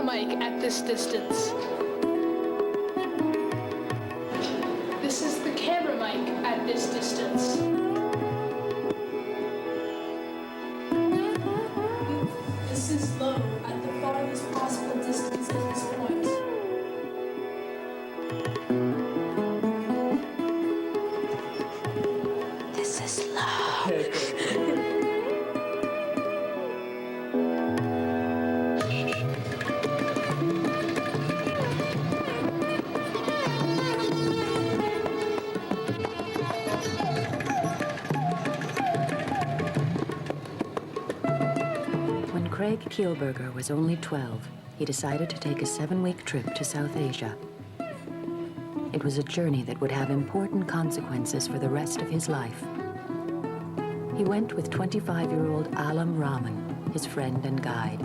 camera mic at this distance. This is the camera mic at this distance. This is low at the farthest possible distance at this point. This is low. Craig Kielburger was only 12. He decided to take a 7-week trip to South Asia. It was a journey that would have important consequences for the rest of his life. He went with 25-year-old Alam Raman, his friend and guide.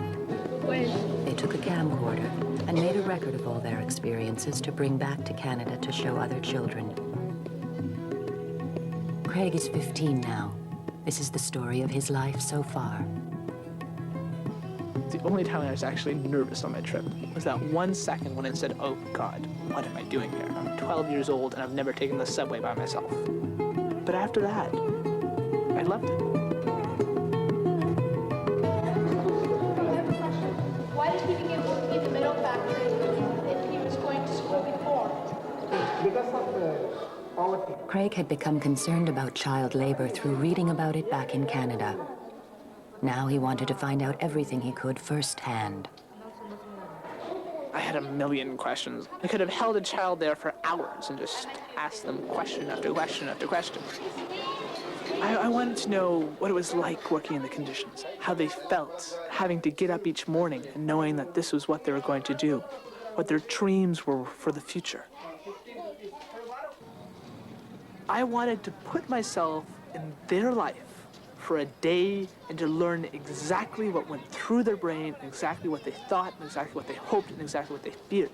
They took a camcorder and made a record of all their experiences to bring back to Canada to show other children. Craig is 15 now. This is the story of his life so far. The only time I was actually nervous on my trip was that 1 second when it said, oh God, what am I doing here? I'm 12 years old and I've never taken the subway by myself. But after that, I loved it. Why did he begin working in the middle factory if he was going to school before? Because of the poverty. Craig had become concerned about child labor through reading about it back in Canada. Now he wanted to find out everything he could firsthand. I had a million questions. I could have held a child there for hours and just asked them question after question after question. I wanted to know what it was like working in the conditions, how they felt, having to get up each morning and knowing that this was what they were going to do, what their dreams were for the future. I wanted to put myself in their life for a day and to learn exactly what went through their brain, exactly what they thought, and exactly what they hoped, and exactly what they feared.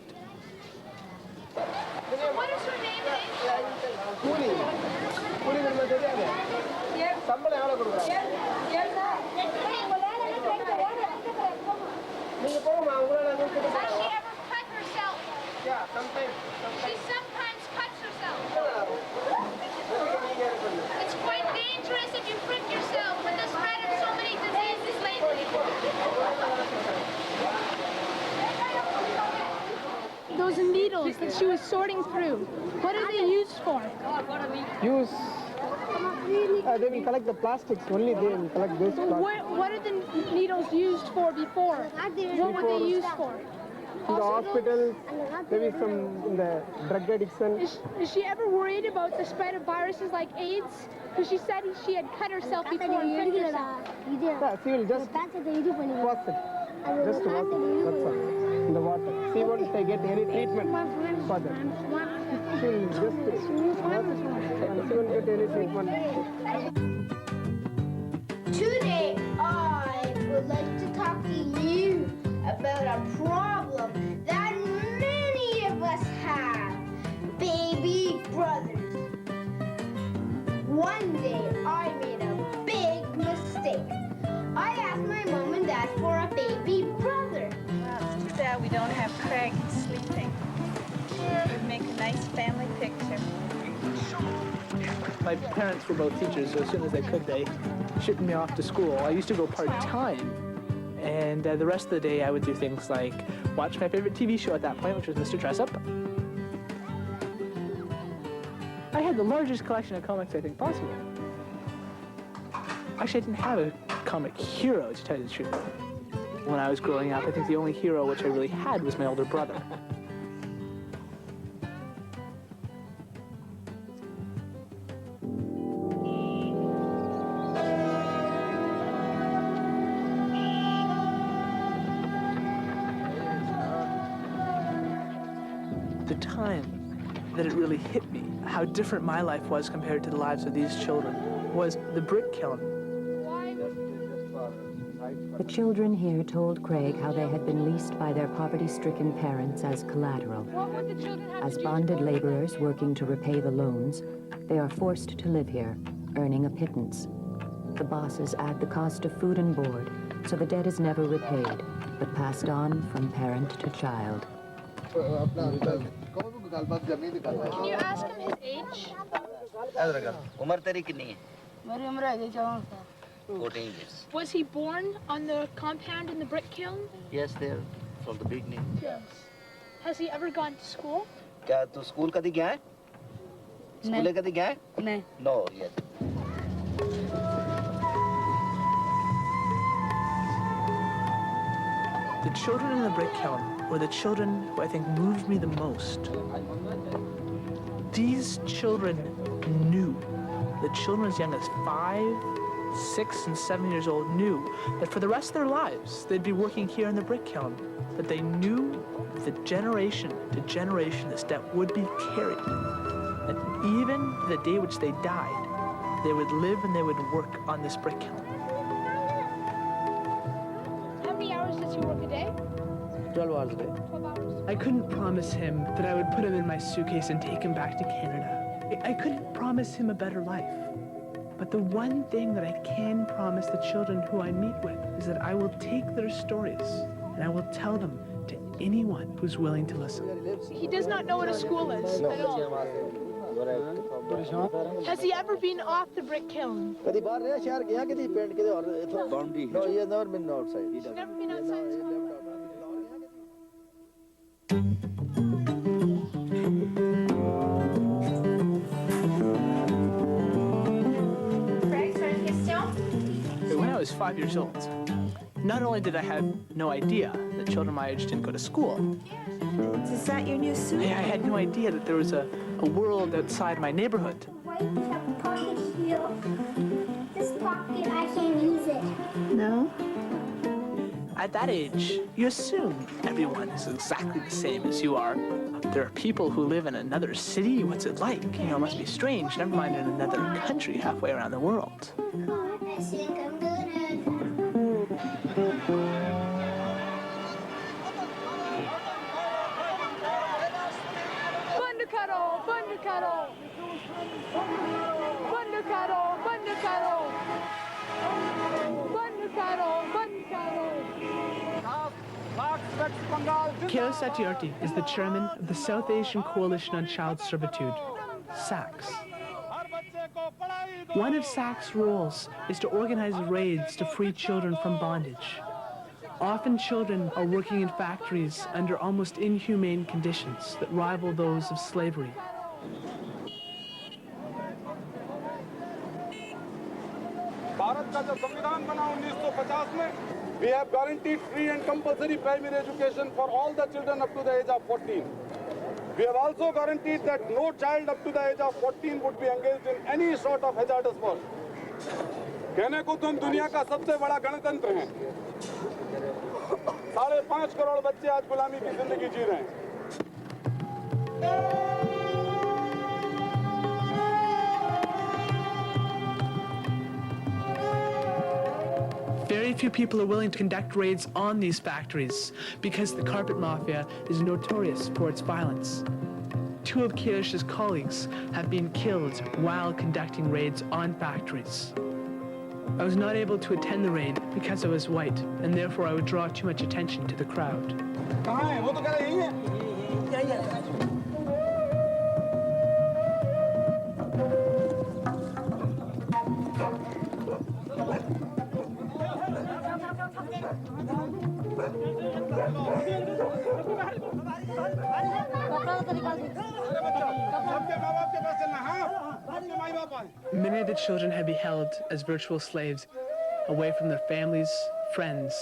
What is her name? Has she ever cut herself? Yeah, sometimes. She sometimes cuts herself. It's quite dangerous if you prick yourself with the spread of so many diseases lately. Those needles that she was sorting through, what are they used for? Use. They will collect the plastics. Only they will collect those plastics. What are the needles used for before? What were they used for? In the hospitals, maybe some in the drug addiction. Is she ever worried about the spread of viruses like AIDS? Because she said she had cut herself before and pricked herself. Yeah, she will just wash it. Just wash it. That's all. In the water. She won't get any treatment for that. She will just wash it and she won't get any treatment. Today, I would like to talk to you about a problem that many of us have. Baby brothers. One day, I made a big mistake. I asked my mom and dad for a baby brother. Well, it's too bad we don't have Craig sleeping. It would make a nice family picture. My parents were both teachers, so as soon as they could, they shipped me off to school. I used to go part-time, and the rest of the day I would do things like watch my favorite TV show at that point, which was Mr. Dress-Up. I had the largest collection of comics I think possible. Actually, I didn't have a comic hero, to tell you the truth. When I was growing up, I think the only hero which I really had was my older brother. The time that it really hit me, how different my life was compared to the lives of these children, was the brick kiln. The children here told Craig how they had been leased by their poverty-stricken parents as collateral. As bonded laborers working to repay the loans, they are forced to live here, earning a pittance. The bosses add the cost of food and board, so the debt is never repaid, but passed on from parent to child. Can you ask him his age? उम्र तेरी कितनी है? मेरी उम्र है 14 years. Was he born on the compound in the brick kiln? Yes, there from the beginning. Yes. Has he ever gone to school? क्या तू school कभी गया है? स्कूल कभी गया है? नहीं. No, yet. The children in the brick kiln were the children who I think moved me the most. These children knew, the children as young as 5, 6, and 7 years old knew that for the rest of their lives they'd be working here in the brick kiln, that they knew that generation to generation this debt would be carried, that even the day which they died, they would live and they would work on this brick kiln. How many hours does he work a day? 12 hours a day. 12 hours. I couldn't promise him that I would put him in my suitcase and take him back to Canada. I couldn't promise him a better life. But the one thing that I can promise the children who I meet with is that I will take their stories and I will tell them to anyone who's willing to listen. He does not know what a school is at all. Has he ever been off the brick kiln? कभी बाहर नहीं शहर गया किसी paint के और boundary. No, he has never been outside. He's never been outside school. When I was 5 years old, not only did I have no idea that children my age didn't go to school, Is that your new suit? I had no idea that there was a world outside my neighborhood. pocket here. This pocket, I can't use it. No. At that age, you assume everyone is exactly the same as you are. There are people who live in another city. What's it like? You know, it must be strange. Never mind in another country halfway around the world. I think I'm good. Bundukaro, Bundukaro. Bundukaro, Bundukaro. Bundukaro, Bundukaro. Keo Satyarthi is the chairman of the South Asian Coalition on Child Servitude, SACS. One of SACS' roles is to organize raids to free children from bondage. Often children are working in factories under almost inhumane conditions that rival those of slavery. Bharat का जो संविधान बना 1950 में, we have guaranteed free and compulsory primary education for all the children up to the age of 14. We have also guaranteed that no child up to the age of 14 would be engaged in any sort of hazardous work. कहने को तुम दुनिया का सबसे बड़ा गणतंत्र हैं। 5.5 करोड़ बच्चे आज गुलामी की जिंदगी जी रहे हैं। Very few people are willing to conduct raids on these factories because the carpet mafia is notorious for its violence. 2 of Kirish's colleagues have been killed while conducting raids on factories. I was not able to attend the raid because I was white, and therefore I would draw too much attention to the crowd. कहाँ है? वो तो कह रहे यही है। Many of the children had been held as virtual slaves, away from their families, friends,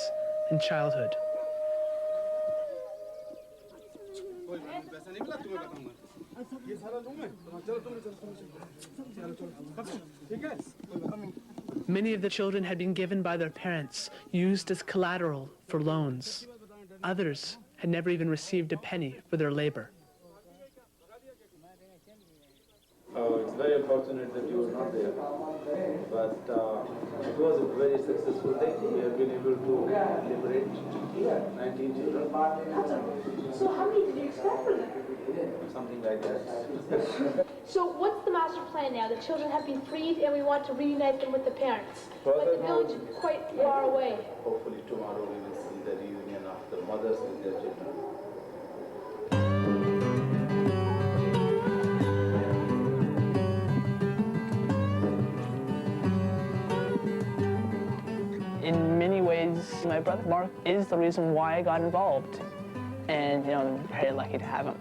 and childhood. Many of the children had been given by their parents, used as collateral for loans. Others had never even received a penny for their labor. It's very unfortunate that you were not there, but it was a very successful thing. We have been able to liberate 19 children. So how many did you expect for them? Something like that. So what's the master plan now? The children have been freed and we want to reunite them with the parents. But the village is quite far away. Hopefully tomorrow we will see the reunion of the mothers with their children. In many ways, my brother Mark is the reason why I got involved. And, you know, I'm very lucky to have him.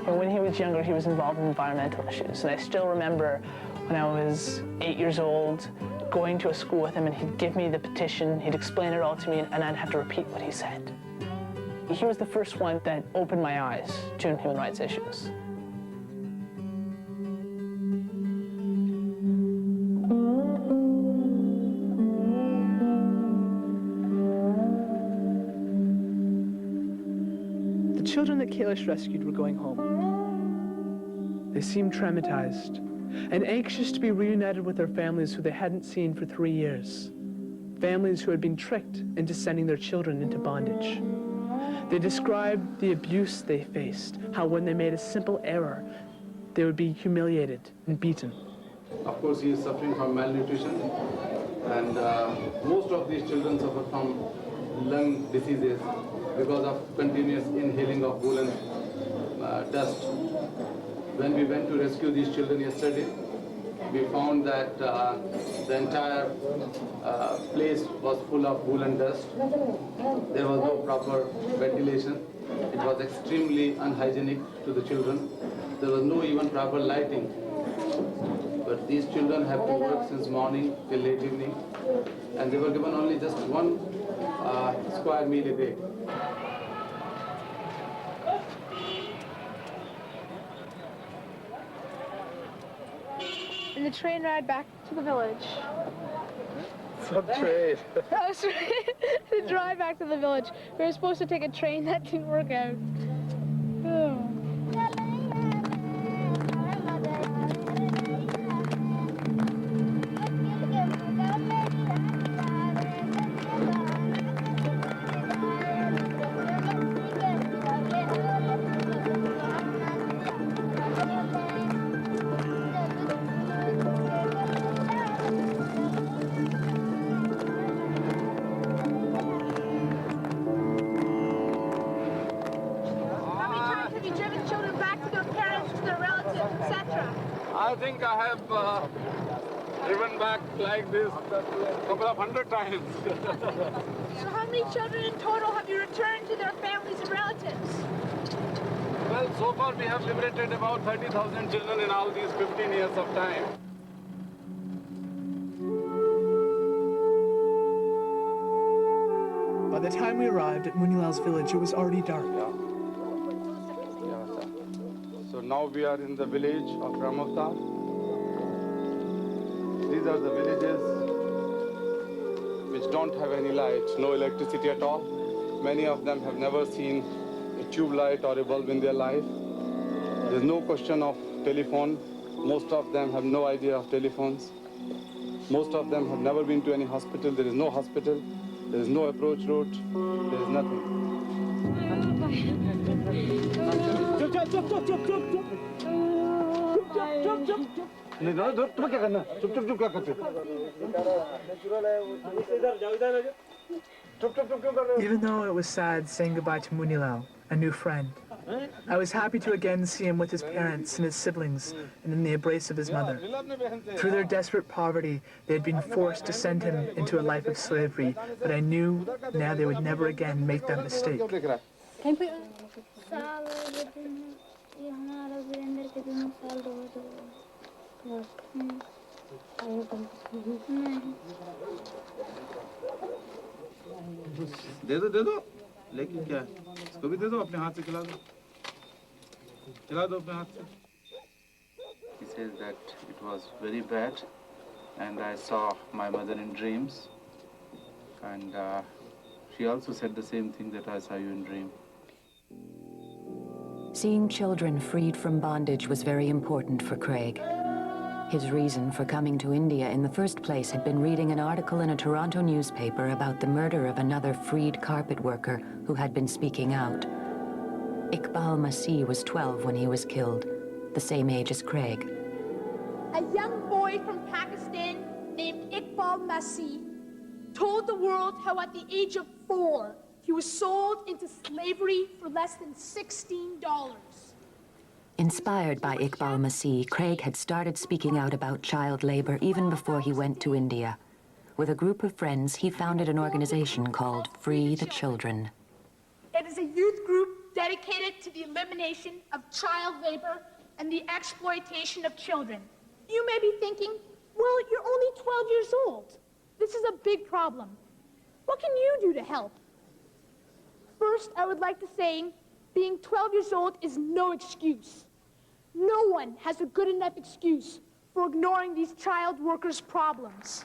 And when he was younger, he was involved in environmental issues. And I still remember when I was 8 years old, going to a school with him, and he'd give me the petition, he'd explain it all to me, and I'd have to repeat what he said. He was the first one that opened my eyes to human rights issues. The children that Kailash rescued were going home. They seemed traumatized and anxious to be reunited with their families who they hadn't seen for 3 years. Families who had been tricked into sending their children into bondage. They described the abuse they faced, how when they made a simple error, they would be humiliated and beaten. Of course, he is suffering from malnutrition, and most of these children suffer from lung diseases because of continuous inhaling of woolen dust. When we went to rescue these children yesterday, we found that the entire place was full of woolen dust. There was no proper ventilation. It was extremely unhygienic to the children. There was no even proper lighting. But these children have to work since morning till late evening, and they were given only just one square meal a day. And the train ride back to the village. Some train. Oh, sorry. The drive back to the village. We were supposed to take a train, that didn't work out. Oh. I think I have driven back like this a couple of 100 times. So how many children in total have you returned to their families and relatives? Well, so far we have liberated about 30,000 children in all these 15 years of time. By the time we arrived at Munilal's village, it was already dark. So now we are in the village of Ramavtar. These are the villages which don't have any light, no electricity at all. Many of them have never seen a tube light or a bulb in their life. There's no question of telephone. Most of them have no idea of telephones. Most of them have never been to any hospital. There is no hospital. There is no approach route. There is nothing. Even though it was sad saying goodbye to Munilal, a new friend, I was happy to again see him with his parents and his siblings and in the embrace of his mother. Through their desperate poverty, they had been forced to send him into a life of slavery, but I knew now they would never again make that mistake. दे दो लेकिन क्या इसको भी दे दो अपने हाथ से खिला दो अपने हाथ से. He says that it was very bad, and I saw my mother in dreams, and she also said the same thing, that I saw you in dream. Seeing children freed from bondage was very important for Craig. His reason for coming to India in the first place had been reading an article in a Toronto newspaper about the murder of another freed carpet worker who had been speaking out. Iqbal Masih was 12 when he was killed, the same age as Craig. A young boy from Pakistan named Iqbal Masih told the world how at the age of 4, he was sold into slavery for less than $16. Inspired by Iqbal Masih, Craig had started speaking out about child labor even before he went to India. With a group of friends, he founded an organization called Free the Children. It is a youth group dedicated to the elimination of child labor and the exploitation of children. You may be thinking, well, you're only 12 years old. This is a big problem. What can you do to help? First, I would like to say, being 12 years old is no excuse. No one has a good enough excuse for ignoring these child workers' problems.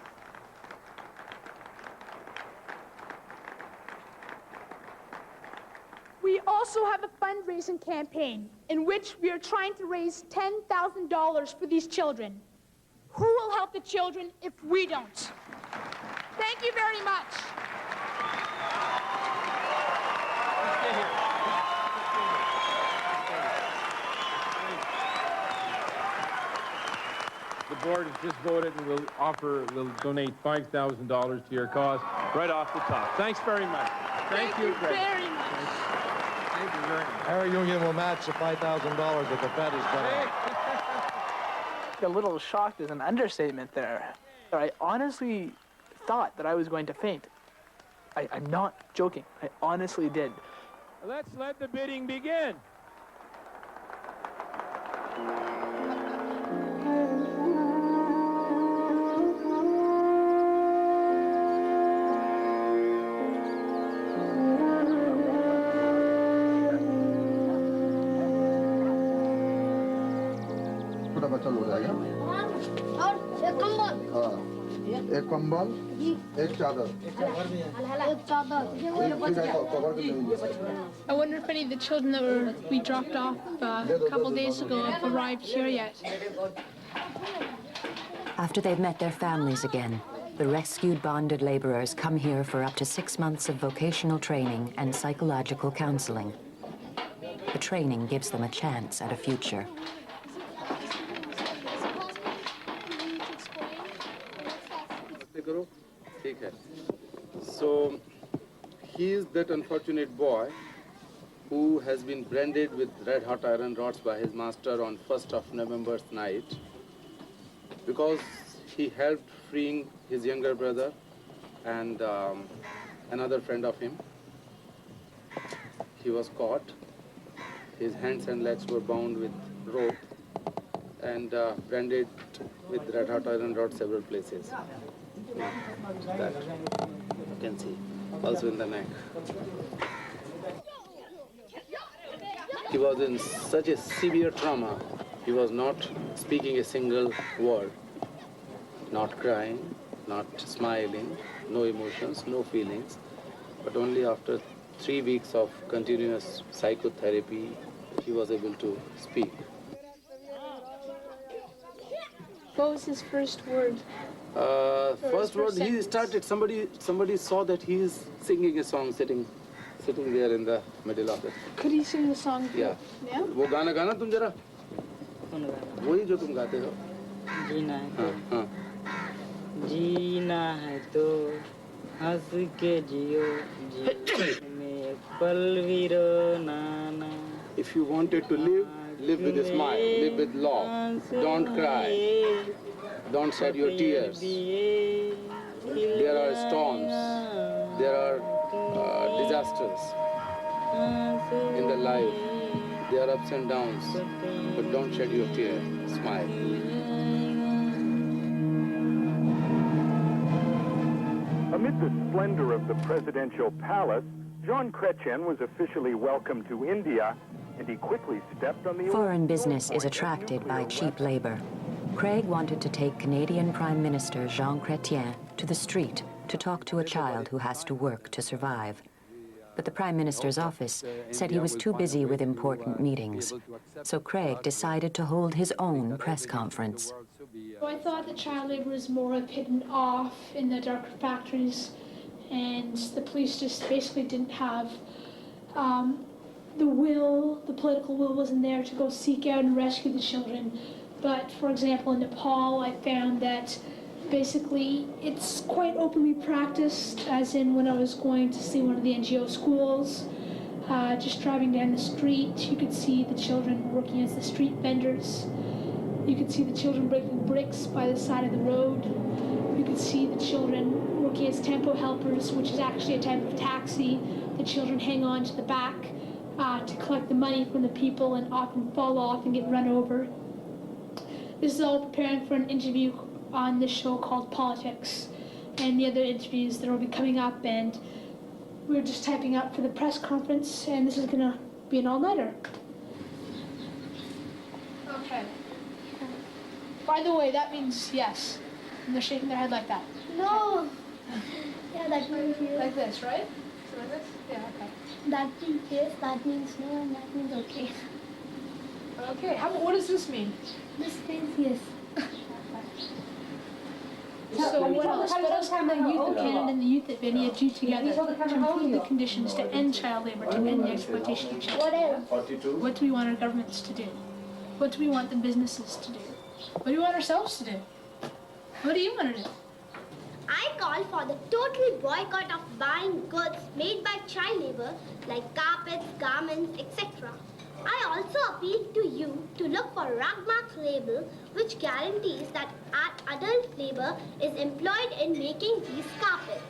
We also have a fundraising campaign in which we are trying to raise $10,000 for these children. Who will help the children if we don't? Thank you very much. The board has just voted and will donate $5,000 to your cause right off the top. Thanks very much. Thank you very much. Thank you very much. Our union will match the $5,000 that the Fed is getting. A little shocked is an understatement there. I honestly thought that I was going to faint. I'm not joking. I honestly did. Let's let the bidding begin. एक कंबल एक चादर I wonder if any of the children that we dropped off a couple days ago have arrived here yet. After they've met their families again, the rescued bonded laborers come here for up to 6 months of vocational training and psychological counseling. The training gives them a chance at a future. So he is that unfortunate boy who has been branded with red hot iron rods by his master on 1st of November's night because he helped freeing his younger brother and another friend of him. He was caught. His hands and legs were bound with rope and branded with red hot iron rods several places. That you can see, also in the neck. He was in such a severe trauma, he was not speaking a single word, not crying, not smiling, no emotions, no feelings, but only after 3 weeks of continuous psychotherapy, he was able to speak. What was his first word? First word, he started, somebody saw that he is singing a song sitting there in the middle of it. Could he sing the song? Yeah. Yeah? वो गाना गाना तुम जरा वही जो तुम गाते हो जीना है हाँ हाँ जीना है तो हंस के जियो में एक पल भी रोना ना If you wanted to live, live with a smile, live with love. Don't cry. Don't shed your tears. There are storms. There are disasters in the life. There are ups and downs. But don't shed your tear. Smile. Amid the splendor of the presidential palace, John Chrétien was officially welcomed to India, and he quickly stepped on the... Foreign business is attracted by cheap labor. Craig wanted to take Canadian Prime Minister Jean Chrétien to the street to talk to a child who has to work to survive. But the Prime Minister's office said he was too busy with important meetings. So Craig decided to hold his own press conference. I thought that child labor was more hidden off in the dark factories, and the police just basically didn't have the political will wasn't there to go seek out and rescue the children. But for example, in Nepal, I found that basically it's quite openly practiced, as in when I was going to see one of the NGO schools, just driving down the street, you could see the children working as the street vendors. You could see the children breaking bricks by the side of the road. You could see the children working as tempo helpers, which is actually a type of taxi. The children hang on to the back to collect the money from the people and often fall off and get run over. This is all preparing for an interview on this show called Politics and the other interviews that will be coming up, and we're just typing up for the press conference, and this is gonna be an all-nighter. Okay. By the way, that means yes. And they're shaking their head like that. No. Yeah, that means yes. Like this, right? So like this? Yeah, okay. That means yes, that means no, and that means okay. Okay, what does this mean? This means yes. So what else can the youth of Canada and the youth of India do together to improve the conditions, to end child labor, to end the exploitation of children? What do we want our governments to do? What do we want the businesses to do? What do we want ourselves to do? What do you want to do? I call for the total boycott of buying goods made by child labor, like carpets, garments, etc. I also appeal to you to look for Ragmark's label, which guarantees that adult labor is employed in making these carpets.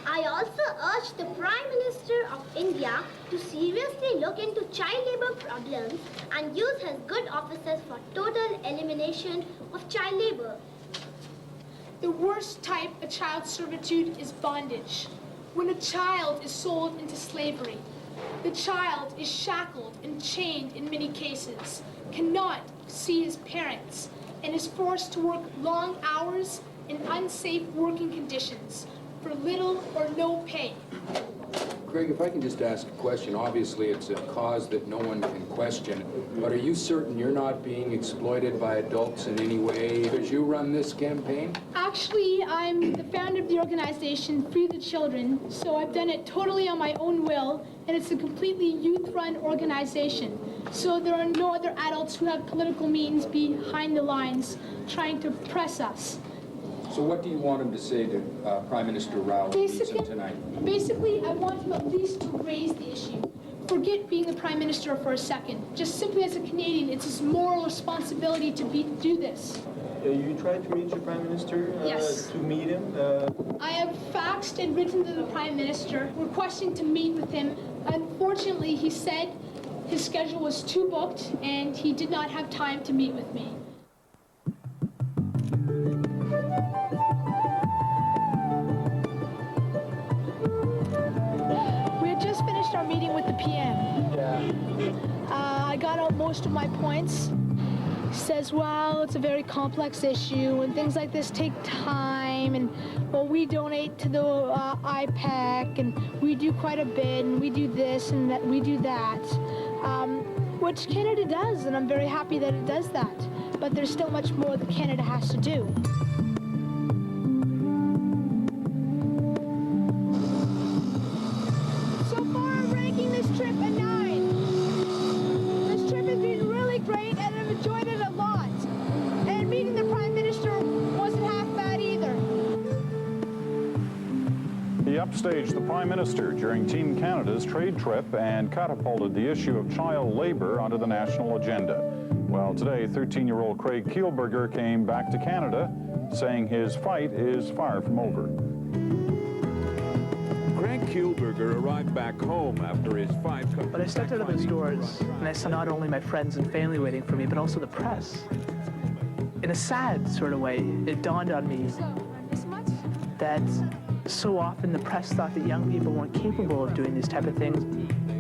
I also urge the Prime Minister of India to seriously look into child labor problems and use his good offices for total elimination of child labor. The worst type of child servitude is bondage. When a child is sold into slavery, the child is shackled and chained in many cases, cannot see his parents, and is forced to work long hours in unsafe working conditions for little or no pay. Craig, if I can just ask a question. Obviously, it's a cause that no one can question, but are you certain you're not being exploited by adults in any way as you run this campaign? Actually, I'm the founder of the organization Free the Children, so I've done it totally on my own will, and it's a completely youth-run organization. So there are no other adults who have political means behind the lines trying to press us. So what do you want him to say to Prime Minister Rao when he meets him tonight? Basically, I want him at least to raise the issue. Forget being the Prime Minister for a second. Just simply as a Canadian, it's his moral responsibility to do this. You tried to reach the Prime Minister Yes. to meet him? I have faxed and written to the Prime Minister requesting to meet with him. Unfortunately, he said his schedule was too booked and he did not have time to meet with me. We had just finished our meeting with the PM. I got out most of my points. He says, well, it's a very complex issue and things like this take time, and well, we donate to the IPEC and we do quite a bit and we do this and that, we do that, which Canada does, and I'm very happy that it does that, but there's still much more that Canada has to do. So far I'm ranking this trip a 9. This trip has been really great and I've enjoyed it a lot. And meeting the Prime Minister wasn't half bad either. He upstaged the Prime Minister during Team Canada's trade trip and catapulted the issue of child labor onto the national agenda. Well, today, 13-year-old Craig Kielburger came back to Canada, saying his fight is far from over. Craig Kielburger arrived back home after his 5 But I stepped out of those doors, and I saw not only my friends and family waiting for me, but also the press. In a sad sort of way, it dawned on me that so often the press thought that young people weren't capable of doing these type of things,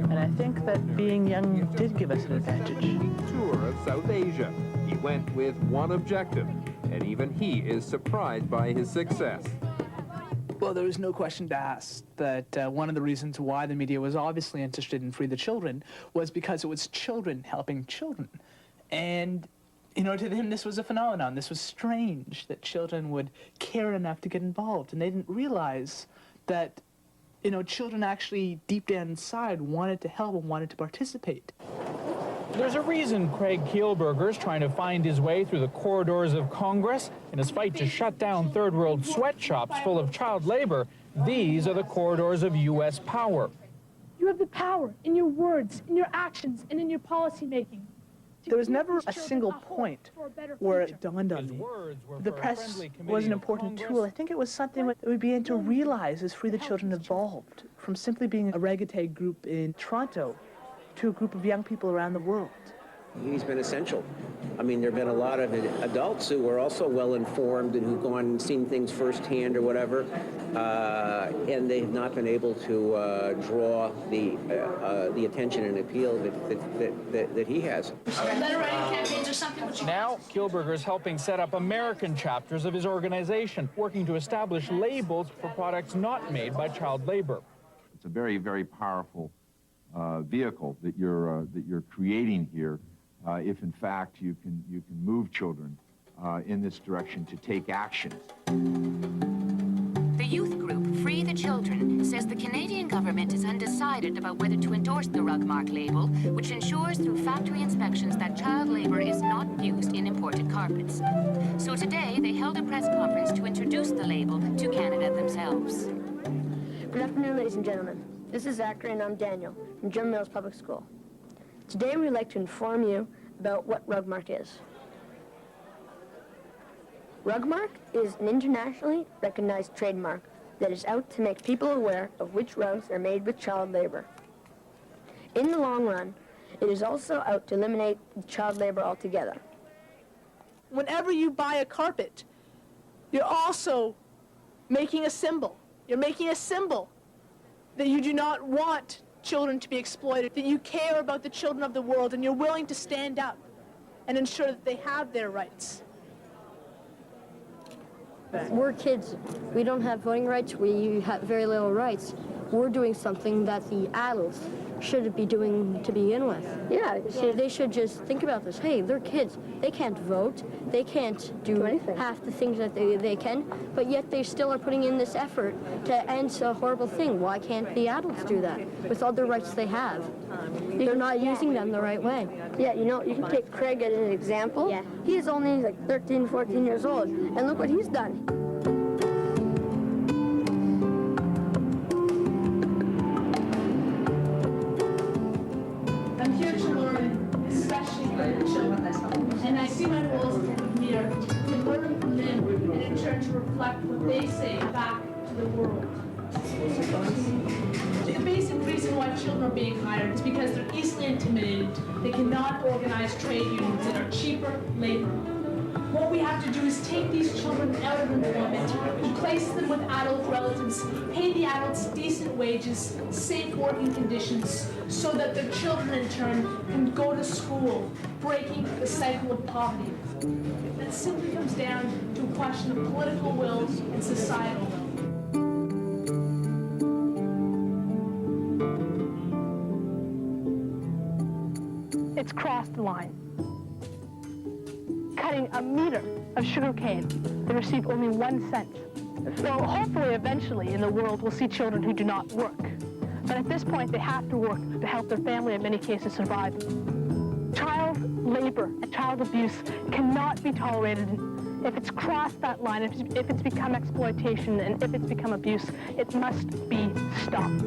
and I think that being young did give us an advantage. Tour of South Asia. He went with one objective, and even he is surprised by his success. Well, there was no question to ask that one of the reasons why the media was obviously interested in Free the Children was because it was children helping children. And, you know, to them this was a phenomenon. This was strange that children would care enough to get involved. And they didn't realize that, you know, children actually deep down inside wanted to help and wanted to participate. There's a reason Craig Kielburger is trying to find his way through the corridors of Congress in his fight to shut down third world sweatshops full of child labor. These are the corridors of U.S. power. You have the power in your words, in your actions, and in your policy making. There was never a single point where it dawned on me. The press was an important tool. I think it was something that we began to realize as Free the Children evolved from simply being a ragtag group in Toronto to a group of young people around the world. He's been essential. I mean, there have been a lot of adults who are also well-informed and who've gone and seen things firsthand or whatever, and they have not been able to draw the attention and appeal that he has. Letter writing campaigns or something. Now, Kielburger is helping set up American chapters of his organization, working to establish labels for products not made by child labor. It's a very, very powerful vehicle that you're creating here, if in fact you can move children in this direction to take action. The youth group Free the Children says the Canadian government is undecided about whether to endorse the Rugmark label, which ensures through factory inspections that child labor is not used in imported carpets. So today they held a press conference to introduce the label to Canada themselves. Good afternoon, ladies and gentlemen. This is Zachary and I'm Daniel from Drum Mills Public School. Today we'd like to inform you about what Rugmark is. Rugmark is an internationally recognized trademark that is out to make people aware of which rugs are made with child labor. In the long run, it is also out to eliminate child labor altogether. Whenever you buy a carpet, you're also making a symbol. You're making a symbol that you do not want children to be exploited, that you care about the children of the world, and you're willing to stand up and ensure that they have their rights. We're kids. We don't have voting rights. We have very little rights. We're doing something that the adults should be doing to begin with. Yeah, they should just think about this. Hey, they're kids. They can't vote. They can't do half the things that they can, but yet they still are putting in this effort to end a horrible thing. Why can't the adults do that with all the rights they have? They're not using them the right way. Yeah, you know, you can take Craig as an example. Yeah. He is only like 13, 14 years old, and look what he's done. And I see my role as a leader to learn from them and in turn to reflect what they say back to the world. The basic reason why children are being hired is because they're easily intimidated. They cannot organize trade unions that are cheaper labor. What we have to do is take these children out of employment, place them with adult relatives, pay the adults decent wages, safe working conditions, so that their children in turn can go to school, breaking the cycle of poverty. That simply comes down to a question of political will and societal will. It's crossed the line. Cutting a meter of sugarcane, they receive only 1 cent. So hopefully, eventually, in the world, we'll see children who do not work. But at this point, they have to work to help their family, in many cases, survive. Child labor and child abuse cannot be tolerated. If it's crossed that line, if it's become exploitation, and if it's become abuse, it must be stopped.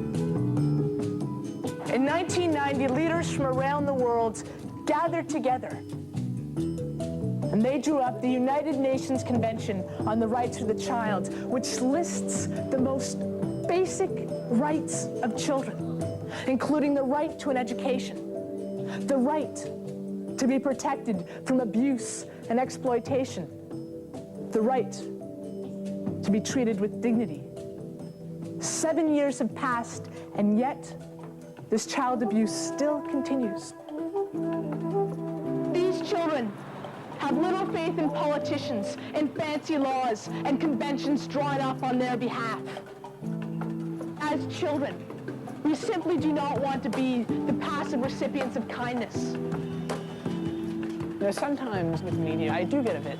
In 1990, leaders from around the world gathered together, and they drew up the United Nations Convention on the Rights of the Child, which lists the most basic rights of children, including the right to an education, the right to be protected from abuse and exploitation, the right to be treated with dignity. 7 years have passed, and yet this child abuse still continues. These children have little faith in politicians and fancy laws and conventions drawn up on their behalf. As children, we simply do not want to be the passive recipients of kindness. You know, sometimes with media, I do get a bit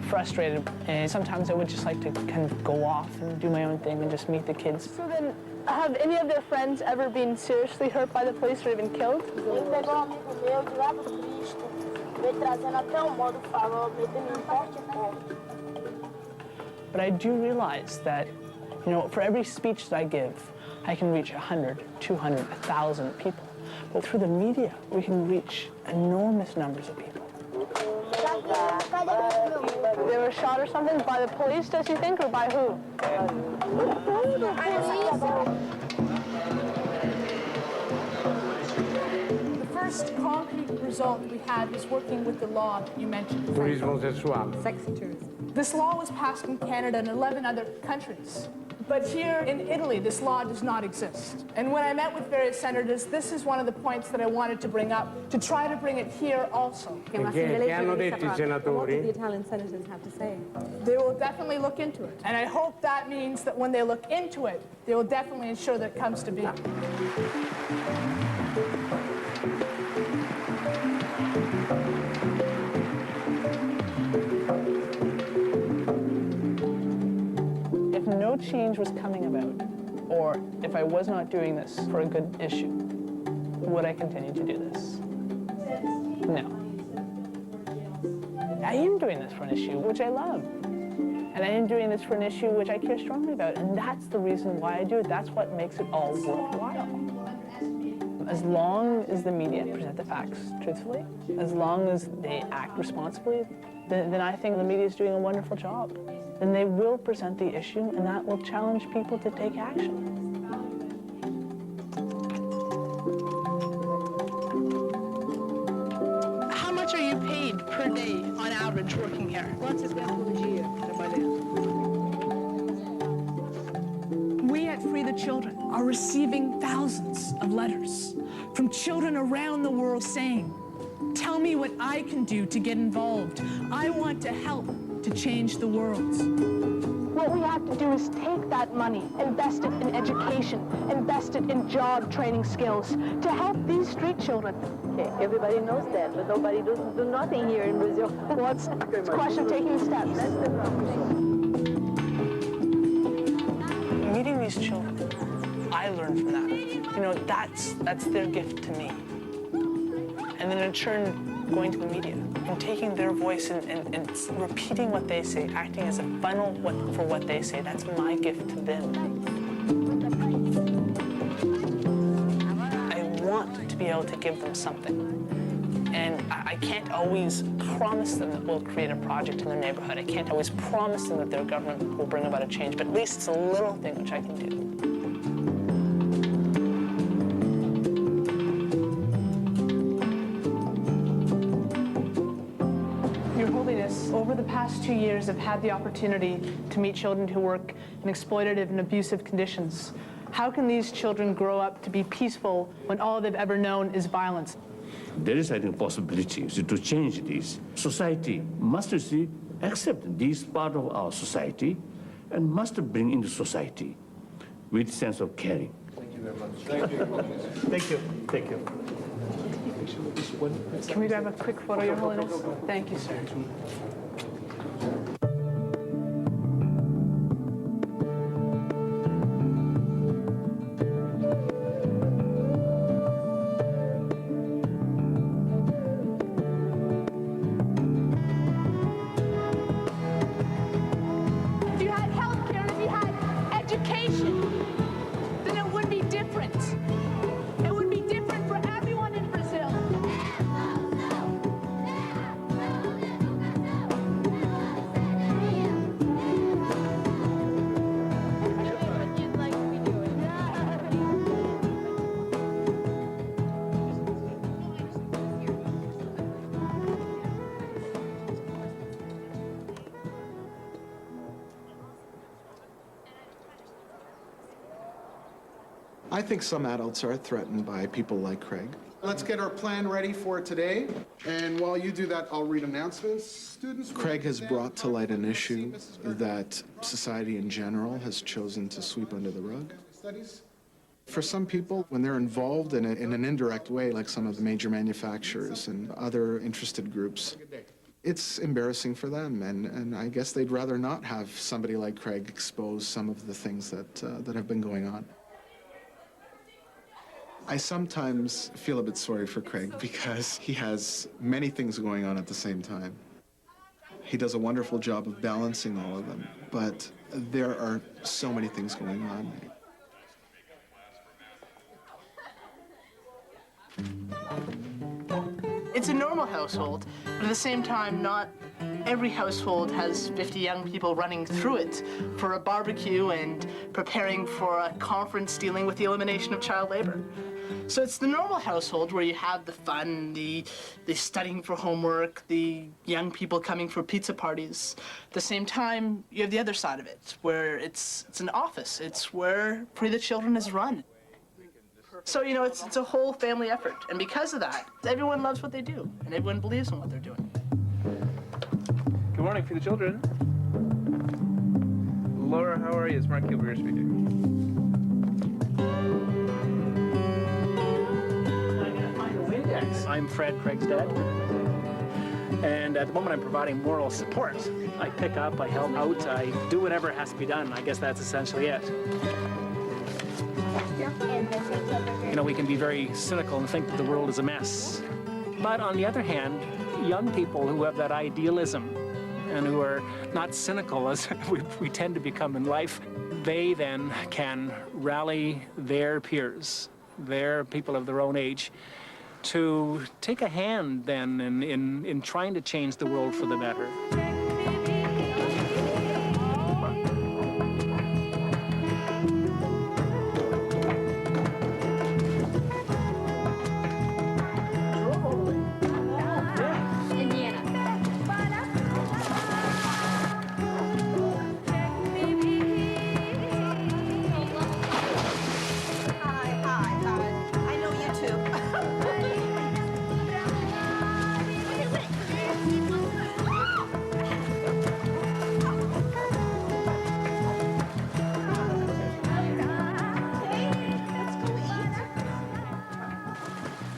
frustrated, and sometimes I would just like to kind of go off and do my own thing and just meet the kids. So then, have any of their friends ever been seriously hurt by the police or even killed? But I do realize that, you know, for every speech that I give, I can reach 100, 200, 1,000 people. But through the media, we can reach enormous numbers of people. They were shot or something by the police, does you think, or by who? The first concrete result we had was working with the law that you mentioned. Turismo sexual. Sexy tourism. This law was passed in Canada and 11 other countries. But here in Italy, this law does not exist. And when I met with various senators, this is one of the points that I wanted to bring up, to try to bring it here also. What do the Italian senators have to say? They will definitely look into it. And I hope that means that when they look into it, they will definitely ensure that it comes to be. If no change was coming about, or if I was not doing this for a good issue, would I continue to do this? No. I am doing this for an issue which I love. And I am doing this for an issue which I care strongly about. And that's the reason why I do it. That's what makes it all worthwhile. As long as the media present the facts truthfully, as long as they act responsibly, then I think the media is doing a wonderful job. Then they will present the issue, and that will challenge people to take action. How much are you paid per day on average working here? We at Free the Children are receiving thousands of letters from children around the world saying, tell me what I can do to get involved. I want to help to change the world. What we have to do is take that money, invest it in education, invest it in job training skills to help these street children. Okay, everybody knows that, but nobody does nothing here in Brazil. Well, it's a question of taking steps. Meeting these children, I learned from that. You know, that's their gift to me. And then in turn, going to the media and taking their voice and repeating what they say, acting as a funnel for what they say, that's my gift to them. I want to be able to give them something. And I can't always promise them that we'll create a project in their neighborhood. I can't always promise them that their government will bring about a change, but at least it's a little thing which I can do. Over the past 2 years, I've had the opportunity to meet children who work in exploitative and abusive conditions. How can these children grow up to be peaceful when all they've ever known is violence? There is, I think, possibilities to change this. Society must accept this part of our society and must bring into society with sense of caring. Thank you very much. Thank you. Thank you. Thank you. Can we grab a quick photo, Your Holiness? Thank you, sir. If you had health care, if you had education, then it would be different. It would be different for everyone in Brazil. I think some adults are threatened by people like Craig. Let's get our plan ready for today. And while you do that, I'll read announcements. Students. Craig has brought to light an issue that society in general has chosen to sweep under the rug. For some people, when they're involved in an indirect way, like some of the major manufacturers and other interested groups, it's embarrassing for them, and I guess they'd rather not have somebody like Craig expose some of the things that have been going on. I sometimes feel a bit sorry for Craig because he has many things going on at the same time. He does a wonderful job of balancing all of them, but there are so many things going on. It's a normal household, but at the same time, not every household has 50 young people running through it for a barbecue and preparing for a conference dealing with the elimination of child labor. So it's the normal household where you have the fun, the studying for homework, the young people coming for pizza parties. At the same time, you have the other side of it, where it's an office. It's where Free the Children is run. So, you know, it's a whole family effort. And because of that, everyone loves what they do, and everyone believes in what they're doing. Good morning, Free the Children. Laura, how are you? It's Mark Kielburger speaking. I'm Fred, Craig's dad. And at the moment I'm providing moral support. I pick up, I help out, I do whatever has to be done. I guess that's essentially it. You know, we can be very cynical and think that the world is a mess. But on the other hand, young people who have that idealism and who are not cynical as we tend to become in life, they then can rally their peers, their people of their own age, to take a hand then in trying to change the world for the better.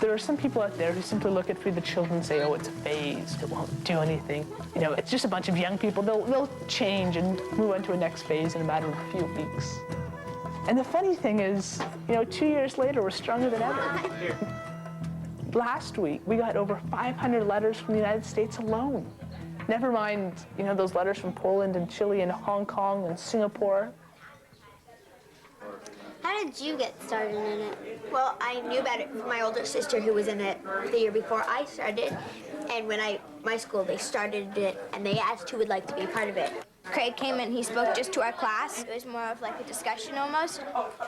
There are some people out there who simply look at Free the Children and say, oh, it's a phase, it won't do anything. You know, it's just a bunch of young people. They'll change and move on to a next phase in a matter of a few weeks. And the funny thing is, you know, 2 years later, we're stronger than ever. Last week, we got over 500 letters from the United States alone. Never mind, you know, those letters from Poland and Chile and Hong Kong and Singapore. How did you get started in it? Well, I knew about it from my older sister who was in it the year before I started. And when my school, they started it and they asked who would like to be a part of it. Craig came and he spoke just to our class. It was more of like a discussion almost.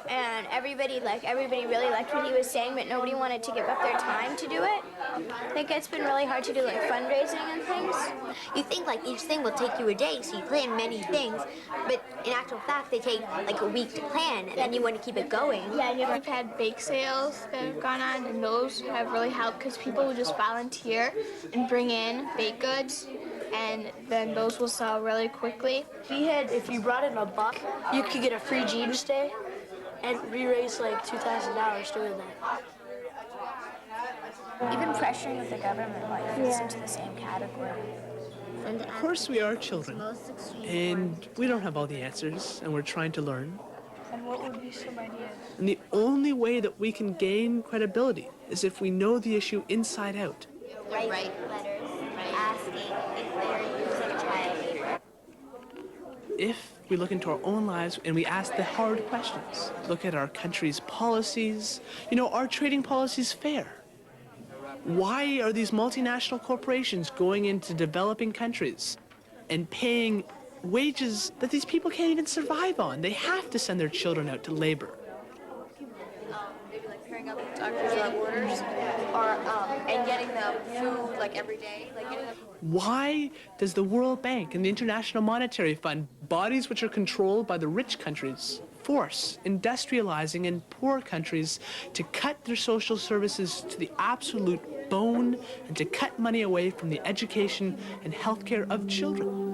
And everybody really liked what he was saying, but nobody wanted to give up their time to do it. I think it's been really hard to do like fundraising and things. You think like each thing will take you a day, so you plan many things, but in actual fact, they take like a week to plan, and then you want to keep it going. Yeah, and we've had bake sales that have gone on, and those have really helped because people will just volunteer and bring in baked goods, and then those will sell really quickly. If you brought in a buck, you could get a free jeans day, and we raised like $2,000 doing that. Even pressuring of the government fits into the same category. Of course we are children, and we don't have all the answers, and we're trying to learn. And what would be some ideas? And the only way that we can gain credibility is if we know the issue inside out. Write letters, asking if they're using child labor. If we look into our own lives and we ask the hard questions, look at our country's policies, you know, are trading policies fair? Why are these multinational corporations going into developing countries and paying wages that these people can't even survive on? They have to send their children out to labor. Maybe like pairing up with Doctors Without Borders, or and getting them food like every day, like getting them. Why does the World Bank and the International Monetary Fund, bodies which are controlled by the rich countries, force industrializing in poor countries to cut their social services to the absolute bone and to cut money away from the education and healthcare of children?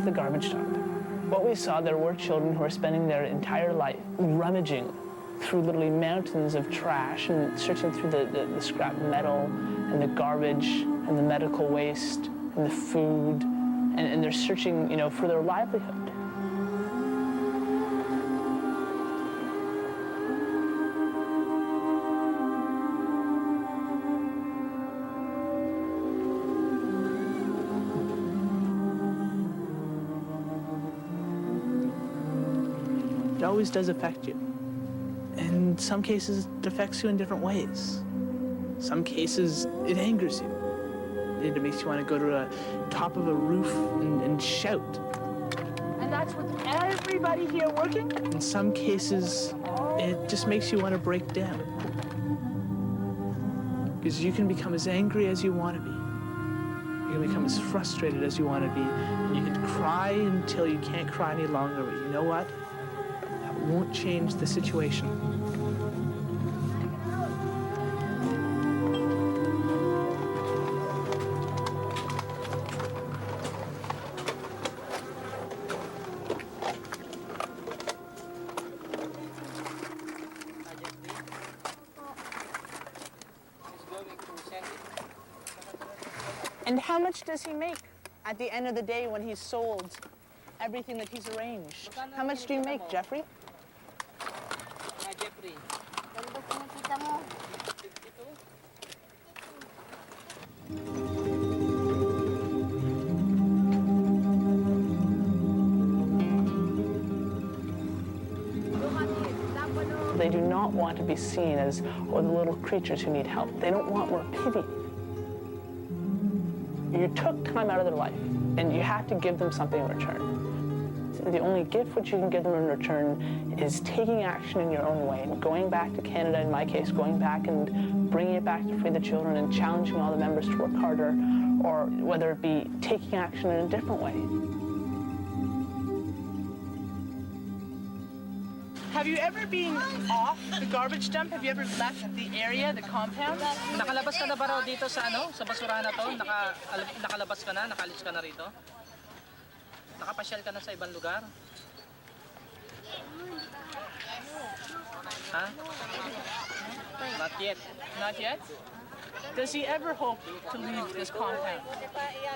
to the garbage dump, what we saw, there were children who were spending their entire life rummaging through literally mountains of trash and searching through the scrap metal and the garbage and the medical waste and the food, and they're searching, for their livelihood. It always does affect you. In some cases, it affects you in different ways. Some cases, it angers you. It makes you want to go to the top of a roof and shout. And that's with everybody here working? In some cases, it just makes you want to break down. Because you can become as angry as you want to be. You can become as frustrated as you want to be. And you can cry until you can't cry any longer. But you know what? That won't change the situation. And how much does he make at the end of the day when he's sold everything that he's arranged? How much do you make, Jeffrey? They do not want to be seen as the little creatures who need help. They don't want more pity. You took time out of their life, and you have to give them something in return. The only gift which you can give them in return is taking action in your own way, and going back to Canada, in my case, going back and bringing it back to free the children and challenging all the members to work harder, or whether it be taking action in a different way. Have you ever been off the garbage dump? Have you ever left the area, the compound? Nakalabas ka na ba raw dito sa sa basurahan na to? Nakalabas ka na? Nakalis ka na rito? Nakapasyal ka na sa ibang lugar? Ha? Not yet. Not yet? Does he ever hope to leave this compound?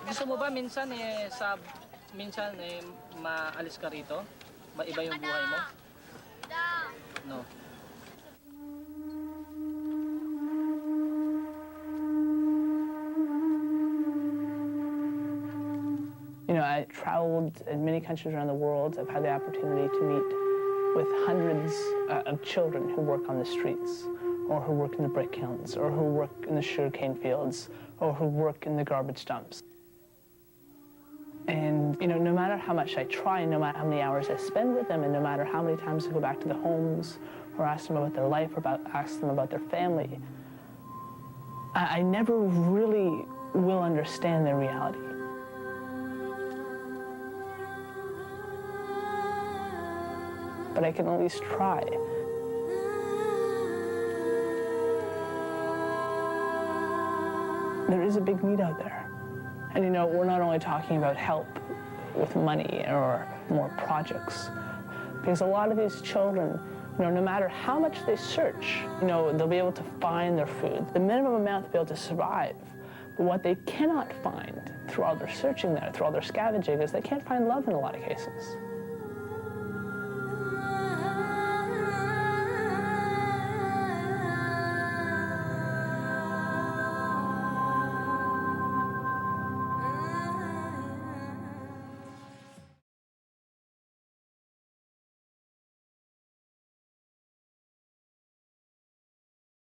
Gusto mo ba minsan maalis ka rito? Maiba yung buhay mo? No. I traveled in many countries around the world. I've had the opportunity to meet with hundreds of children who work on the streets, or who work in the brick kilns, or who work in the sugarcane fields, or who work in the garbage dumps. And, no matter how much I try, no matter how many hours I spend with them, and no matter how many times I go back to the homes, or ask them about their life, or ask them about their family, I never really will understand their reality. But I can at least try. There is a big need out there. And we're not only talking about help with money or more projects, because a lot of these children, no matter how much they search, they'll be able to find their food, the minimum amount to be able to survive. But what they cannot find through all their searching there, through all their scavenging, is they can't find love in a lot of cases.